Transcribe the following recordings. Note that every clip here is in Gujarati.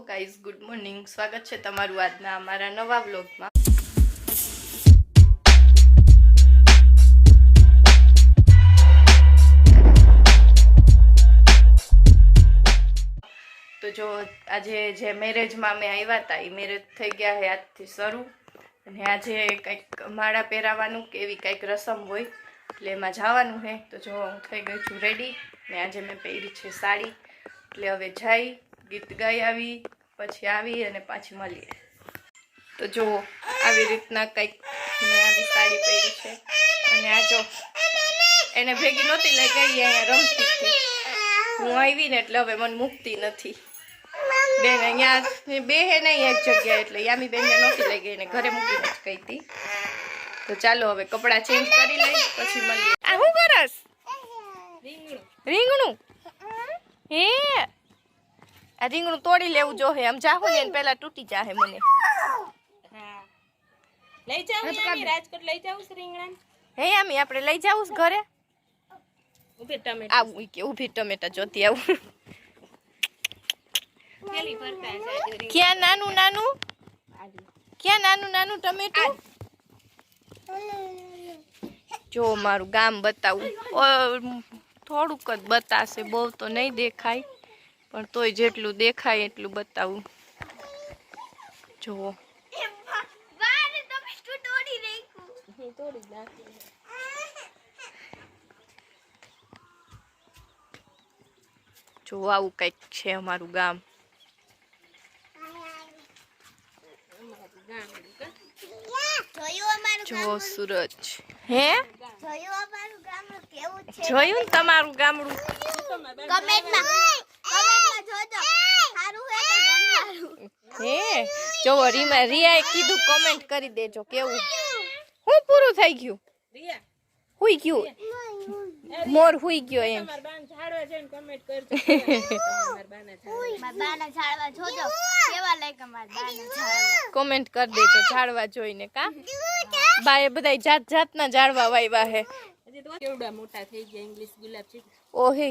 Guys, good morning. સ્વાગત છે તમારું આજના અમારા નવા વ્લોગમાં. તો જો આજે જે મેરેજમાં અમે આવ્યા હતા એ મેરેજ થઈ ગયા છે આજથી શરૂ. અને આજે કંઈક માળા પહેરાવાનું કે એવી કંઈક રસમ હોય એટલે એમાં જવાનું છે. તો જો હું થઈ ગઈ છું રેડી ને આજે મેં પહેરી છે સાડી. એટલે હવે જઈ ગીત ગાઈ આવી પછી આવી અને પાછી મળીએ. તો જો આવી રીતના કંઈક મેં આવી સાડી પહેરી છે અને આ જો એને ભેગી નહોતી લઈ ગઈ અહીંયા રમતી હતી. હું આવી ને એટલે હવે મને મૂકતી નથી. બેન અહીંયા બે હે નહીં એક જગ્યાએ એટલે યામી બેનને નહોતી લઈ ગઈ ને ઘરે મૂકીને જ ગઈ હતી. તો ચાલો હવે કપડાં ચેન્જ કરી લઈ પછી મળીએ. આ શું કરસ? રીંગણું હે આ રીંગણું તોડી લેવું જો હે. આમ જાહો ને પેલા તૂટી જાહે મને. હા લઈ જાવ ને રાજકોટ લઈ જાવ રીંગણા હે આમી આપણે લઈ જાવું ઘરે. ઉભી ટમેટા આવું કે ઊભી ટમેટા જોતી આવું. થેલી ભરતા છે ક્યાં નાનું નાનું ક્યાં નાનું નાનું ટમેટું. જો મારું ગામ બતાવું થોડુંક જ બતાશે બહુ તો નહીં દેખાય પણ તોય જેટલું દેખાય એટલું બતાવું. જુઓ જો આવું કંઈક છે અમારું ગામ. જો સૂરજ હે જોયું ને તમારું ગામડું. હે જો રિયાએ કીધું કમેન્ટ કરી દેજો કેવું. હું પૂરું થઈ ગયું રિયા હુઈ ગયું મોર હુઈ ગયો એમ. તમાર બાન ઝાડવા જઈને કમેન્ટ કરજો તમાર બાના ઝાડવા જોજો કેવા લાગે માર બાના ઝાડવા કોમેન્ટ કરી દેજો ઝાડવા જોઈને. કા બાએ બધાય જાત જાતના ઝાડવા વાવ્યા હે. હજી તો કેવડા મોટા થઈ ગયા. ઇંગ્લિશ ગુલાબ છે ઓહે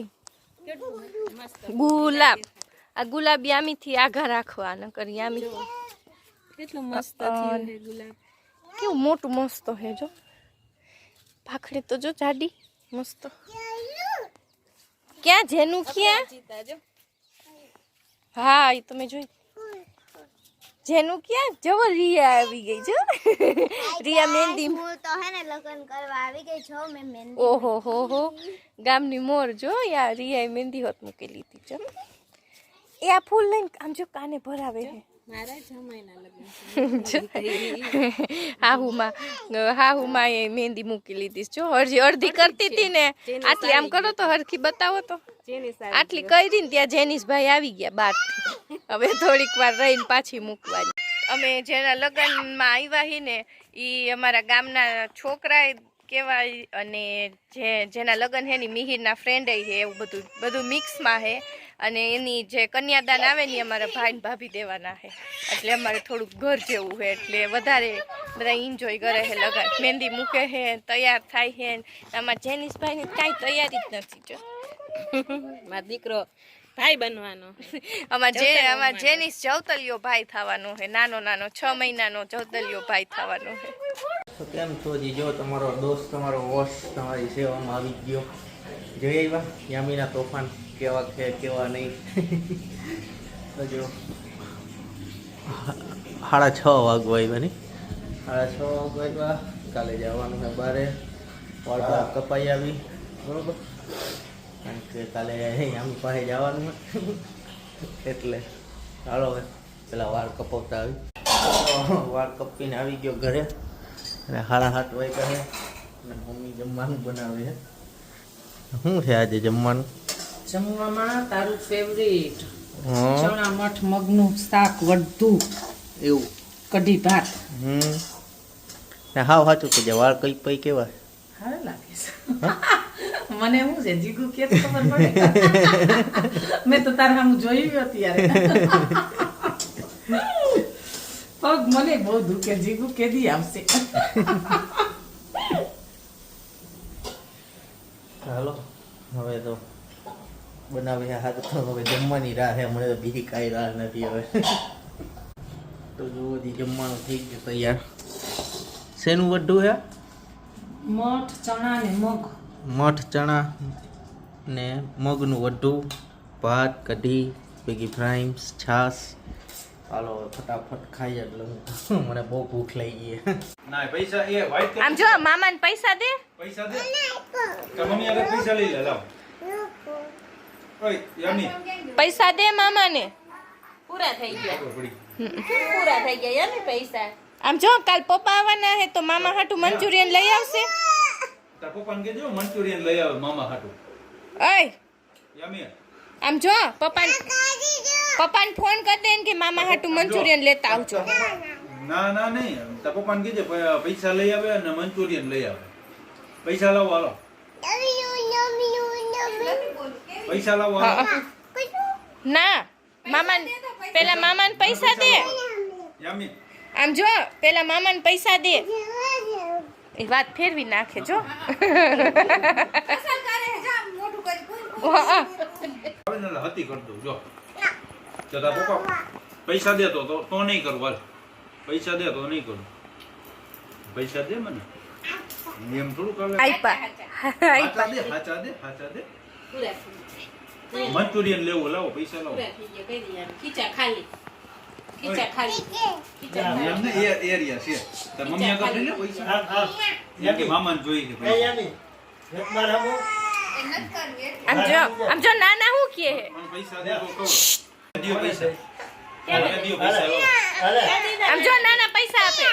કેટલું મસ્ત ગુલાબ. આ ગુલાબી આમીથી આઘા રાખવા નકર આમી કેટલું મસ્ત થયું છે ગુલાબ. કેવું મોટું મસ્ત હે. જો ભાખડી તો જો જાડી મસ્ત. ક્યાં જેનું ક્યાં? જીતા જો હા એ તમે જોઈ. જેનું ક્યાં જવો રિયા આવી ગઈ જો. રિયા મહેંદી હું તો હે ને લગન કરવા આવી ગઈ છો. મે મહેંદી ઓહો હો ગામની મોર જો યાર રિયાએ મહેંદી હોત મૂકી લીધી જો. એ આ ફૂલ લઈને આમ જો કાને ભરાવે હે. મારા જમાઈના લગ્ન હાહુમાં એ મહેંદી મૂકી લીધી જો. અડધી કરતી હતી ને આટલી આમ કરો તો હરખી બતાવો તો. આટલી કરી ને ત્યાં જેનિશભાઈ આવી ગયા બહારથી. હવે થોડીક વાર રહીને પાછી મૂકવાની. અમે જેના લગ્નમાં આવ્યા હી ને એ અમારા ગામના છોકરા કહેવાય અને જેના લગ્ન હે ની મિહિરના ફ્રેન્ડ હે. એવું બધું મિક્સમાં હે. અને એની જે કન્યાદાન આવે ને અમારા ભાઈ ને ભાભી દેવાના છે એટલે અમારે થોડુંક ઘર જેવું છે એટલે વધારે બધા એન્જોય કરે છે. લગન મહેંદી મૂકે છે તૈયાર થાય છે. આમાં જેનિશભાઈની કાંઈ તૈયારી જ નથી જો. મારો દીકરો ભાઈ બનવાનો. આમાં જેનિશ જવતલિયો ભાઈ થવાનો છે. નાનો 6 મહિનાનો જવતલિયો ભાઈ થવાનો છે. તો કેમ છો જી? જો તમારો દોસ્ત તમારો વોશ તમારી સેવામાં આવી ગયો. જોઈ આવ્યા યામીના તોફાન કેવા છે કેવા નહીં. તો જો 6:30 વાગવા આવ્યા નહીં. 6:30 વાગ્યા. કાલે જવાનું છે બારે. વાળ કપાઈ આવી બરોબર કારણ કે કાલે યામી પાસે જવાનું એટલે ચાલો હવે પેલા વાળ કપાવતા આવી. વાળ કપીને આવી ગયો ઘરે અને 7:30 વાગ્યા છે અને મમ્મી જમવાનું બનાવે છે. શું છે આજે જમવાનું? જમવામાં તારું ફેવરિટ ચણા મઠ મગનું શાક વડધું એવું કઢી ભાત. હાવ સાચું કે વાળ કઈ પઈ કેવા સારા લાગે છે. મને શું છે જીગુ કે ખબર પડે. મેં તો તારા સામે જોયું અત્યારે. પગ મને બહુ દુખે. જીગુ કેદી આવશે? હાલો હવે તો બનાવી હાથ તો હવે જમવાની રાહ છે, મને તો બીજી કાંઈ રાહ નથી હવે. તો જુઓ જી જમવાનું થઈ ગયું તૈયાર. શેનું વઢું છે? મઠ ચણા ને મગ. મઠ ચણા ને મગનું વઢું, ભાત, કઢી, ભેગી ફ્રાઈમ્સ, છાશ. હાલો ફટાફટ ખાઈ એટલે મને બહુ ભૂખ લાગી ગઈ. ના પૈસા એ વાઈટ આમ જો મામાને પૈસા દે. પૈસા દે કે મમ્મી આગળ પૈસા લઈ લે લાવ. ઓય યામી પૈસા દે મામાને. પૂરા થઈ ગયા. પડી પૂરા થઈ ગયા યાર પૈસા. આમ જો કાલ પપ્પા આવવાના હે તો મામા હાટું મંચુરિયન લઈ આવશે. તાર પપ્પાને કહેજો મંચુરિયન લઈ આવે મામા હાટુ. ઓય યામી આમ જો પપ્પાને ફોન કરી દે ને કે મામા હાટું મંચુરિયન લેતા આવજો. ના ના નહીં તાર પપ્પાને કહેજે પૈસા લઈ આવે અને મંચુરિયન લઈ આવે. પૈસા લાવો હાલો. પૈસા લાવો હાલો. ના મામાને પેલા મામાને પૈસા દે. યામી આમ જો પેલા મામાને પૈસા દે. એ વાત ફેરવી નાખે જો. હવે ને હતી કર દઉં જો. તો તાર પપ્પા પૈસા દે તો નહીં કરું હાલ. પૈસા દે તો નહીં કરું. પૈસા દે મને એમ થોડું કરે. હાચા દે હાચા દે હાચા દે. મંચુરિયન લેવું લાવો પૈસા લાવો. ખીચા ખાલી. ખીચા ખાલી. એમને એરિયા છે. તાર મમ્મી આગળ લઈ લે પૈસા. એમ કે મામાને જોઈ કે પૈસા. આમ જો નાના હું કે હે. મને પૈસા દે તો કહું. દિયો પૈસા. દિયો પૈસા લાવો. આમ જો નાના પૈસા આપે.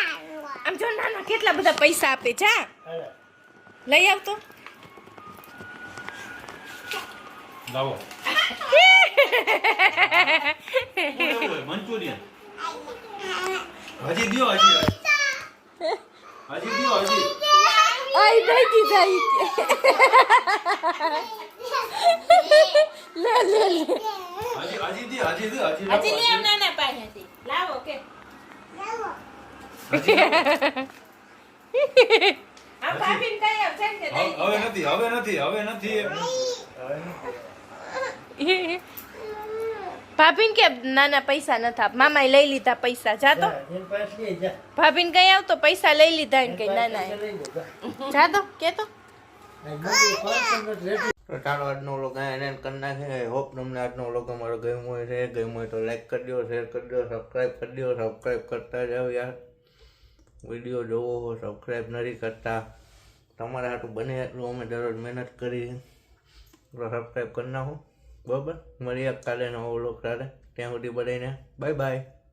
આમ જો નાના કેટલા બધા પૈસા આપે. જા લઈ આવતો. લાવો. મંચુરિયન હજી દિયો હજી દિયો હજી. આઈ દઈ દીધા ઈ કે. લે લે લે. હજી દે હજી દે હજી લાવો. હજી લેવ નાના પાસેથી. લાવો કે. આ ભાભીને કઈ આવ છે કે દઈ હવે નથી હવે નથી હવે નથી. ભાભીને કે નાના પૈસા નથી આપ. મામાએ લઈ લીધા પૈસા. જા તો ભાભીને કઈ આવતો પૈસા લઈ લીધા ને કઈ નાના જા તો કે તો. તો ચાલો આજનો વ્લોગ એને કરી નાખે. હોપ તમને આજનો વ્લોગ અમારો ગમ્યો હોય છે. ગમ્યો હોય તો લાઈક કરી દો, શેર કરી દો, સબસ્ક્રાઈબ કરી દો. સબસ્ક્રાઈબ કરતા જાઓ યાર. વિડીયો જોવો હો સબસ્ક્રાઈબ નથી કરતા. તમારા હાટું બને એટલું અમે દરરોજ મહેનત કરી તો સબસ્ક્રાઈબ કરી નાખો. બરાબર મળીએ કાલે નવો વ્લોગ સાથે. ત્યાં સુધી બધાને બાય બાય.